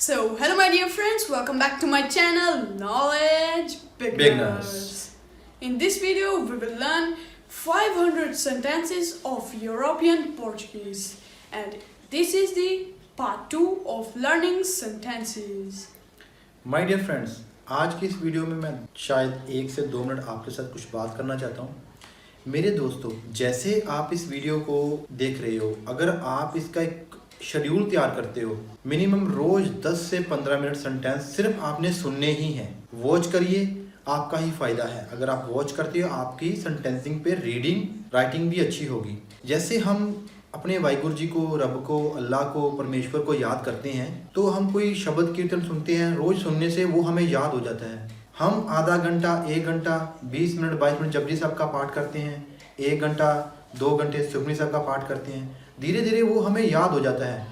So, hello my dear friends, welcome back to my channel Knowledge Beginners. In this video, we will learn 500 sentences of European Portuguese, and this is the part 2 of learning sentences. My dear friends, आज की इस video में मैं शायद 1 से 2 minute आपके साथ कुछ बात करना चाहता हूँ। मेरे दोस्तों, जैसे आप इस वीडियो को देख रहे हो, अगर आप इसका एक शेड्यूल तैयार करते हो, मिनिमम रोज 10 से 15 मिनट सेंटेंस सिर्फ आपने सुनने ही हैं। वॉच करिए, आपका ही फायदा है। अगर आप वॉच करते हो, आपकी सेंटेंसिंग पे रीडिंग राइटिंग भी अच्छी होगी। जैसे हम अपने वाहिगुरु जी को, रब को, अल्लाह को, परमेश्वर को याद करते हैं, तो हम कोई शब्द कीर्तन सुनते हैं, रोज सुनने से वो हमें याद हो जाता है। हम आधा घंटा, 1 घंटा, 20 मिनट, 22 मिनट जपजी साहब का पाठ करते हैं, 1 घंटा, 2 घंटे सुखमनी साहब का पाठ करते हैं, धीरे धीरे वो हमें याद हो जाता है।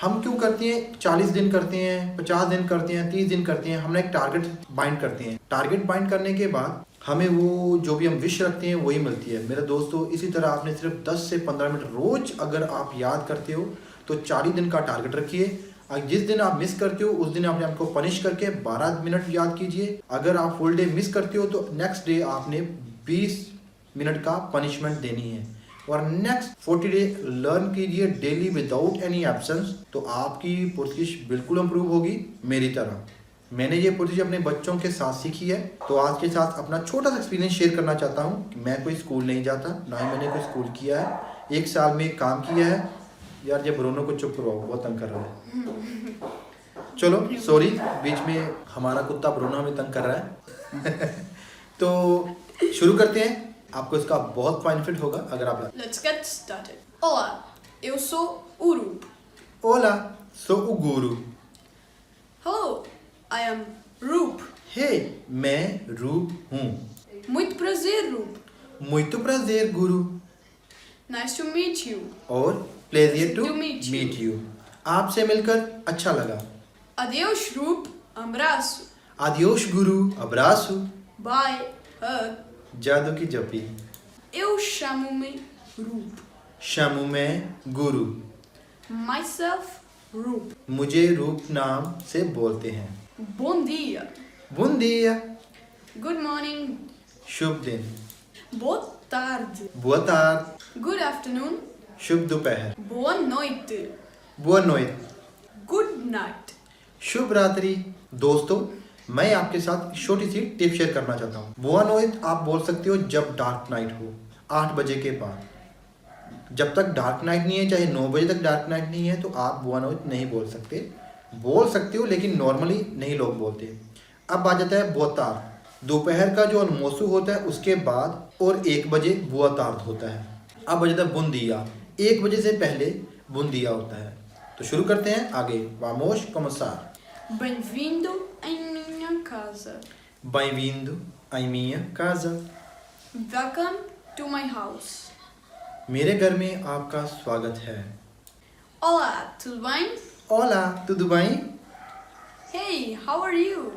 हम क्यों करते हैं? 40 दिन करते हैं, 50 दिन करते हैं, 30 दिन करते हैं। हमने एक टारगेट बाइंड करते हैं। टारगेट बाइंड करने के बाद हमें वो जो भी हम विश रखते हैं वही मिलती है। मेरे दोस्तों, इसी तरह आपने सिर्फ 10 से 15 मिनट रोज अगर आप याद करते हो तो 40 दिन का टारगेट रखिए। जिस दिन आप मिस करते हो उस दिन आपने आपको पनिश करके 12 मिनट याद कीजिए। अगर आप फुल डे मिस करते हो तो नेक्स्ट डे आपने 20 मिनट का पनिशमेंट देनी है। और नेक्स्ट 40 डे लर्न कीजिए डेली विदाउट एनी एब्सेंस, तो आपकी पुर्तगीज बिल्कुल इम्प्रूव होगी मेरी तरह। मैंने ये पुर्तगीज अपने बच्चों के साथ सीखी है, तो आज के साथ अपना छोटा सा एक्सपीरियंस शेयर करना चाहता हूँ कि मैं कोई स्कूल नहीं जाता, ना ही मैंने कोई स्कूल किया है। 1 साल में काम किया है। यार, ये ब्रोनो को चुप करवाओ, बहुत तंग कर रहा है। चलो सॉरी, बीच में हमारा कुत्ता ब्रोनो हमें तंग कर रहा है। तो शुरू करते हैं। आपको इसका बहुत बेनिफिट होगा अगर आप। Let's get started. Olá, eu sou Urup. Olá, sou o Guru. Hello, I am Rup. Hey, मैं रूप हूँ। Muito prazer, Rup. Muito prazer, Guru. Nice to meet you. और pleasure to meet meet you. आपसे मिलकर अच्छा लगा। Adeus, Rup. Abraço. Adiós, Guru. Abraço. Bye. Hug. जादू की जपी। Eu chamo-me Rup. Chamo-me Guru. Myself, Rup. मुझे रूप नाम से बोलते हैं। Bom dia. Bom dia. Good morning. शुभ दिन। Boa tarde. Boa tarde. Good afternoon. शुभ दोपहर। Boa noite. Boa noite. Good night. शुभ रात्रि। दोस्तों, मैं आपके साथ छोटी सी टिप शेयर करना चाहता हूँ। बुआ नोइट आप बोल सकते हो जब डार्क नाइट हो, 8 बजे के बाद। जब तक डार्क नाइट नहीं है, चाहे 9 बजे तक डार्क नाइट नहीं है, तो आप बुआ नोइट नहीं बोल सकते। बोल सकते हो लेकिन नॉर्मली नहीं लोग बोलते। अब आ जाता है बोतार। दोपहर का जो अनमोसू होता है उसके बाद, और 1 बजे बुआ तार्द होता है। अब आ जाता है बुंदिया। 1 बजे से पहले बुंदिया होता है। तो शुरू करते हैं आगे। वामोश कमसार। Bem-vindo em minha casa. Bem-vindo em minha casa. Welcome to my house. मेरे घर में आपका स्वागत है। Olá, tudo bem? Olá, tudo bem? Hey, how are you?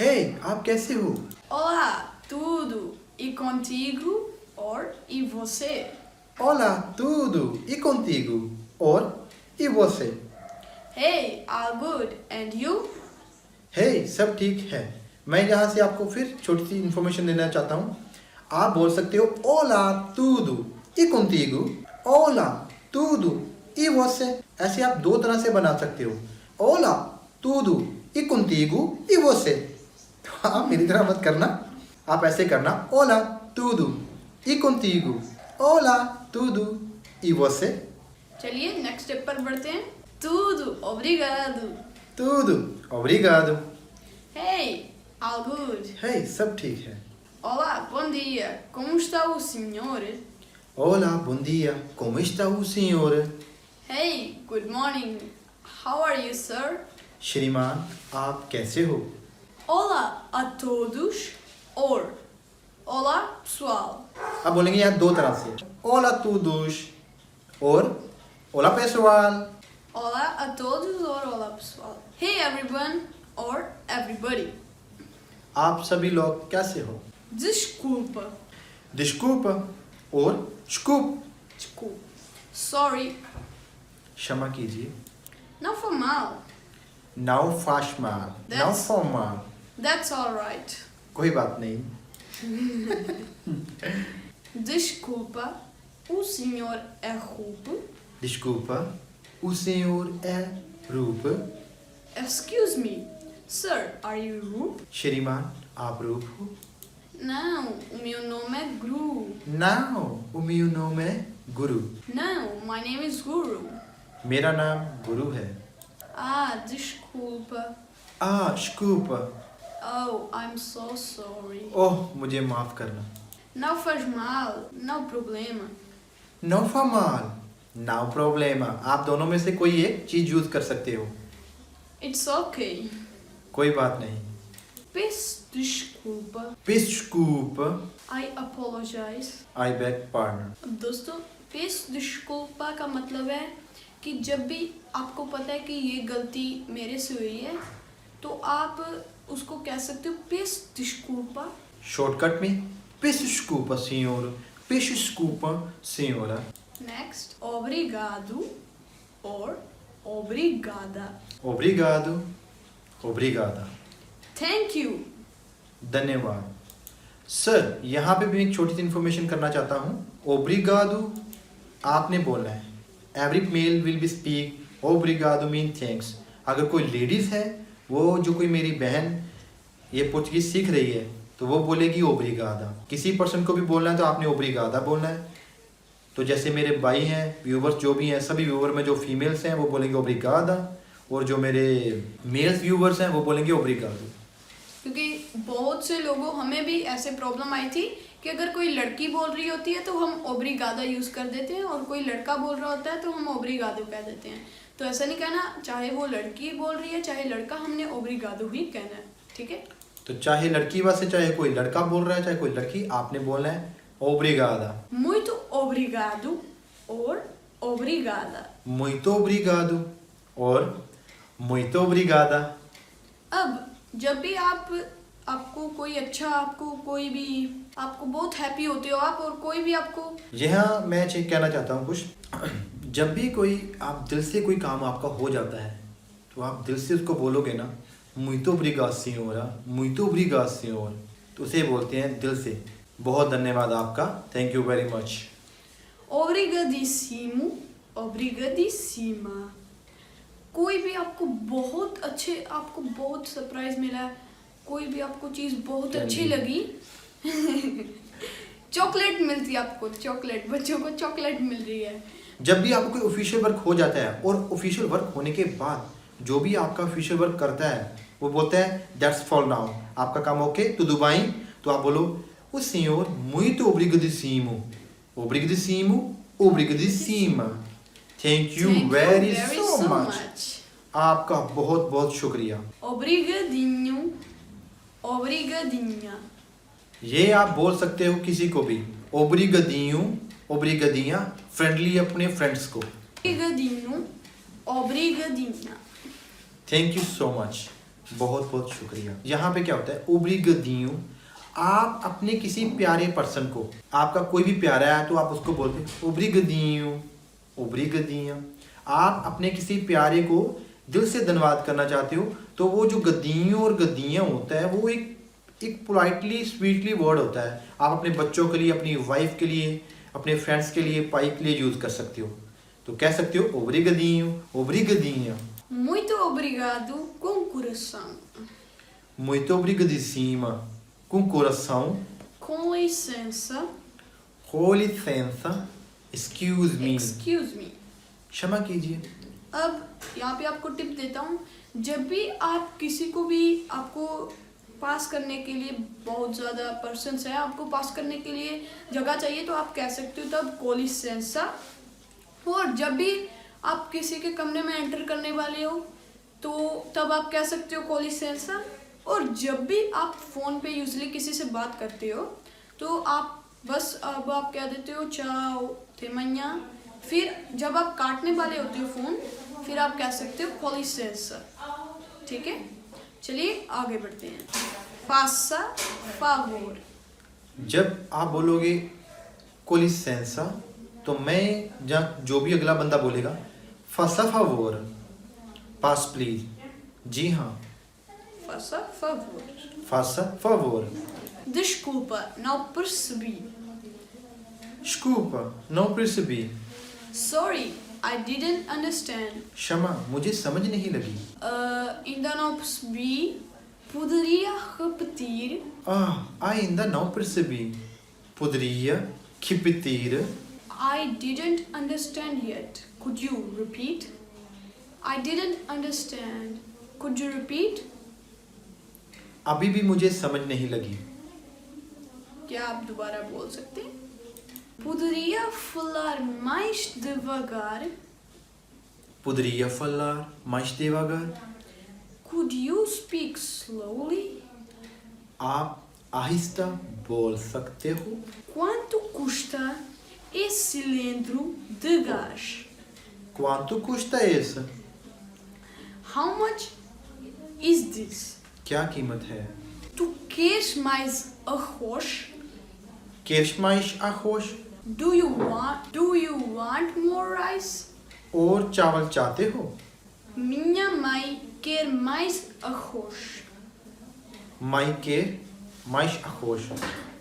Hey, आप कैसे हो? Olá, tudo. E contigo? Or e você? Olá, tudo. E contigo? और e você? Hey, all good. And you? Hey, सब ठीक है। मैं यहाँ से आपको फिर छोटी सी इन्फॉर्मेशन देना चाहता हूँ। आप बोल सकते हो Olá, tudo. E contigo? Olá, tudo. E você? ऐसे आप 2 तरह से बना सकते हो। Olá, tudo. E contigo? E você? तो आप मेरी तरह मत करना, आप ऐसे करना Olá, tudo. E contigo? Olá, tudo. E você? चलिए नेक्स्ट स्टेप पर बढ़ते हैं। Tudo, obrigado. Tudo. Obrigado. Hey, all good. Hey, सब ठीक है। Olá, bom dia. Como está o senhor? Olá, bom dia. Como está o senhor? Hey, good morning. How are you, sir? श्रीमान, आप कैसे हो? Olá a todos or Olá, pessoal. अब बोलेंगे यहाँ 2 तरह से। Olá todos और Olá pessoal. Olá a todos or Olá, pessoal. Hey, everyone or everybody. आप सभी लोग कैसे हो? Desculpa. Desculpa और desculpa. Desculpa. Sorry. क्षमा कीजिए। Não foi mal. Não faz mal. Não That's- faz mal. That's all right. कोई बात नहीं. Desculpa, o senhor é rude? Desculpa. O senhor é rude? Excuse me, sir, are you rude? श्रीमान आप रूप हो? Não, o meu nome é Guru. Não, o meu nome é Guru. Não, my name is Guru. मेरा नाम गुरु है. Ah, desculpa. desculpa. Oh, I'm so sorry. ओह मुझे माफ करना. Não faz mal, não problema. Não faz mal. Não problema. आप दोनों में से कोई एक चीज यूज कर सकते हो. It's okay. कोई बात नहीं. Peço desculpa. Peço desculpa. I apologize. I beg pardon. अब दोस्तों, पेश डिस्कुल्पा का मतलब है कि जब भी आपको पता है कि ये गलती मेरे से हुई है तो आप उसको कह सकते हो पेश डिस्कुल्पा. शॉर्टकट में peço desculpa senhor. Peço desculpa senhora. Next, obrigado और obrigada. Obrigado. Obrigada. Thank you. धन्यवाद. सर यहाँ पे भी एक छोटी सी इन्फॉर्मेशन करना चाहता हूँ. ओब्रिगादो आपने बोलना है. Every male will be speak ओब्रिगादो मीन थैंक्स. अगर कोई लेडीज़ है, वो जो कोई मेरी बहन ये पुर्तगीज सीख रही है तो वो बोलेगी ओब्रिगादा. किसी पर्सन को भी बोलना है तो आपने ओब्रिगादा बोलना है. तो जैसे मेरे भाई हैं, व्यूवर्स जो भी हैं, सभी व्यूवर में जो फीमेल्स हैं वो बोलेंगे ओब्रिगादा, और जो मेरे मेल्स व्यूवर्स हैं वो बोलेंगे ओब्रिगादो. क्योंकि बहुत से लोगों, हमें भी ऐसे प्रॉब्लम आई थी कि अगर कोई लड़की बोल रही होती है तो हम ओब्रिगादा यूज़ कर देते हैं और कोई लड़का बोल रहा होता है तो हम ओब्रिगादो कह देते हैं. तो ऐसा नहीं कहना, चाहे वो लड़की बोल रही है चाहे लड़का, हमने ओब्रिगादो ही कहना है. ठीक है. तो चाहे लड़की वास्ते, चाहे कोई लड़का बोल रहा है चाहे कोई लड़की, आपने बोलना है ओब्रिगादा. Muito obrigado और obrigada. Muito obrigado और muito obrigada. अब जब भी आपको कोई अच्छा, आपको बहुत हैप्पी होते हो आप, और कोई भी आपको, यहाँ मैं कहना चाहता हूँ कुछ. जब भी कोई आप दिल से कोई काम आपका हो जाता है तो आप दिल से उसको बोलोगे ना, muito obrigado senhora, muito obrigado senhor, तो उसे बोलते हैं दिल से बहुत धन्यवाद आपका, thank you very much. obrigadicimo, obrigadicima. कोई भी आपको बहुत सरप्राइज मिला है, कोई भी आपको चीज़ बहुत अच्छी लगी, चॉकलेट मिलती है आपको, चॉकलेट, बच्चों को चॉकलेट मिल रही है. जब भी आपको कोई ऑफिशियल वर्क हो जाता है और ऑफिशियल वर्क होने के बाद जो भी आपका ऑफिशियल वर्क करता है वो बोलता है दैट्स फॉर नाउ, आपका काम ओके तो दुबई, तो आप बोलो o senhor muito obrigadicimo. Obrigadicimo, obrigadicima. Thank you very so much. आपका बहुत बहुत शुक्रिया. Obrigadinho, obrigadinha. ये आप बोल सकते हो किसी को भी. Obrigadinho, obrigadinha, फ्रेंडली अपने फ्रेंड्स को. Obrigadinho, obrigadinha. Thank you so much, बहुत बहुत शुक्रिया. यहाँ पे क्या होता है, obrigadinho, आप अपने किसी प्यारे पर्सन को, आपका कोई भी प्यारा है तो आप उसको बोलते हैं ओब्रिगादियो, ओब्रिगादिया. आप अपने किसी प्यारे को दिल से धन्यवाद करना चाहते हो तो वो जो गद्दियों और गद्दियाँ होता है वो एक पोलाइटली स्वीटली वर्ड होता है. आप अपने बच्चों के लिए, अपनी वाइफ के लिए, अपने फ्रेंड्स के लिए, पाई के लिए यूज़ कर सकते हो. तो कह सकते हो ओब्रिगादियो, ओब्रिगादिया. Muito obrigado com coração. Muito obrigadicima. Com coração. Com licença. Com licença. Excuse me. Excuse me. क्षमा कीजिए. अब यहाँ पे आपको टिप देता हूँ. जब भी आप किसी को भी, आपको पास करने के लिए बहुत ज़्यादा पर्सन्स हैं, आपको पास करने के लिए जगह चाहिए तो आप कह सकते हो तब com licença. और जब भी आप किसी के कमरे में एंटर करने वाले हो तो तब आप कह सकते हो com licença. और जब भी आप फ़ोन पे यूजली किसी से बात करते हो तो आप बस अब आप कह देते हो चाओ तेमन्या. फिर जब आप काटने वाले होते हो फ़ोन, फिर आप कह सकते हो com licença. ठीक है, चलिए आगे बढ़ते हैं. Faça favor. जब आप बोलोगे com licença तो मैं जो भी अगला बंदा बोलेगा faça favor, pass please, जी हाँ. Faça favor. Faça favor. Desculpa, não percebi. Desculpa, não percebi. Sorry, I didn't understand. क्षमा, मुझे समझ नहीं लगी. Ainda não percebi. Poderia repetir? Ainda não percebi. Poderia repetir? I didn't understand yet. Could you repeat? I didn't understand. Could you repeat? अभी भी मुझे समझ नहीं लगी. क्या आप दोबारा बोल सकते हैं? Poderia falar mais devagar? Poderia falar mais devagar? Could you speak slowly? आप आहिस्ता बोल सकते हो? Quanto custa esse cilindro de gás? Quanto custa esse? How much is this? क्या कीमत है? Tu queres mais arroz? Queres mais arroz? Do you want more rice? और चावल चाहते हो? Minha mãe quer mais arroz. Mãe quer mais arroz.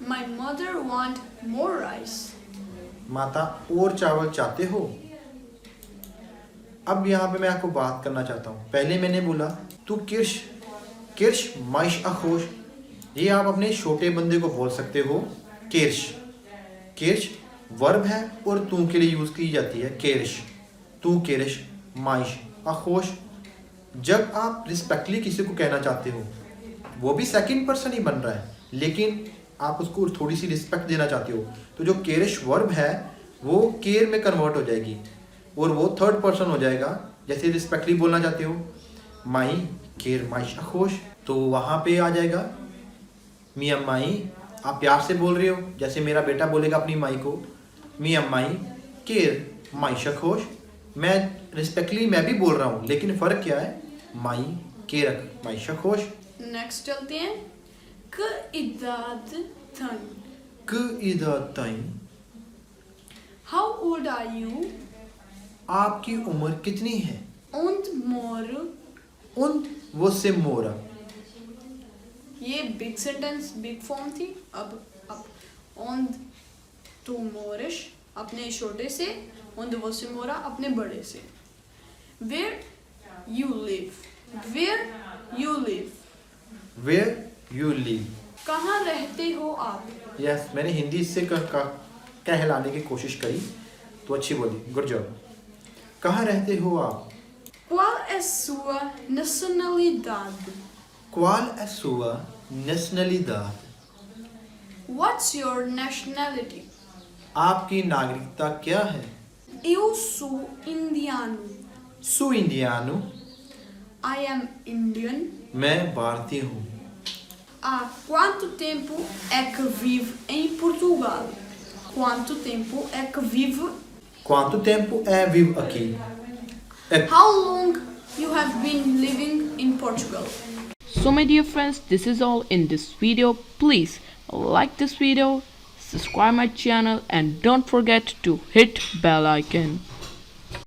My mother want more rice. माता और चावल चाहते हो? अब यहाँ पे मैं आपको बात करना चाहता हूँ. पहले मैंने बोला तू किर्श mais arroz. ये आप अपने छोटे बंदे को बोल सकते हो किर्श वर्ब है और तू के लिए यूज की जाती है तू किर्श mais arroz. जब आप रिस्पेक्टली किसी को कहना चाहते हो, वो भी सेकंड पर्सन ही बन रहा है, लेकिन आप उसको थोड़ी सी रिस्पेक्ट देना चाहते हो, तो जो केयरिश वर्ब है वो केयर में कन्वर्ट हो जाएगी और वो थर्ड पर्सन हो जाएगा. जैसे रिस्पेक्टली बोलना चाहते हो माई केयर mais arroz, तो वहाँ पे आ जाएगा मिया माई. आप प्यार से बोल रहे हो, जैसे मेरा बेटा बोलेगा अपनी माई को मिया माई केयर mais arroz. मैं रिस्पेक्टली मैं भी बोल रहा हूँ, लेकिन फ़र्क क्या है? माई केयर mais arroz. Next चलते हैं. Que idade tem? Que idade tem? How old are you? आपकी उम्र कितनी है? Onde moro? Onde você mora? ये बिग सेंटेंस बिग फॉर्म थी. अब onde tu moras अपने छोटे से, onde você mora अपने बड़े से. Where you live? Where you live? Where you live? कहाँ रहते हो आप? Yes, मैंने हिंदी से कहलाने की कोशिश करी तो अच्छी बोली. Good job. कहाँ रहते हो आप? Qual é sua nacionalidade? Qual é sua nacionalidade? What's your nationality? आपकी नागरिकता क्या है? Eu sou indiano. Sou indiano. I am Indian. मैं भारतीय हूँ. Há quanto tempo é que vive em Portugal? Quanto tempo é que vive? Quanto tempo é vivo aqui? How long you have been living in Portugal? So my dear friends, this is all in this video. Please like this video, subscribe my channel and don't forget to hit bell icon.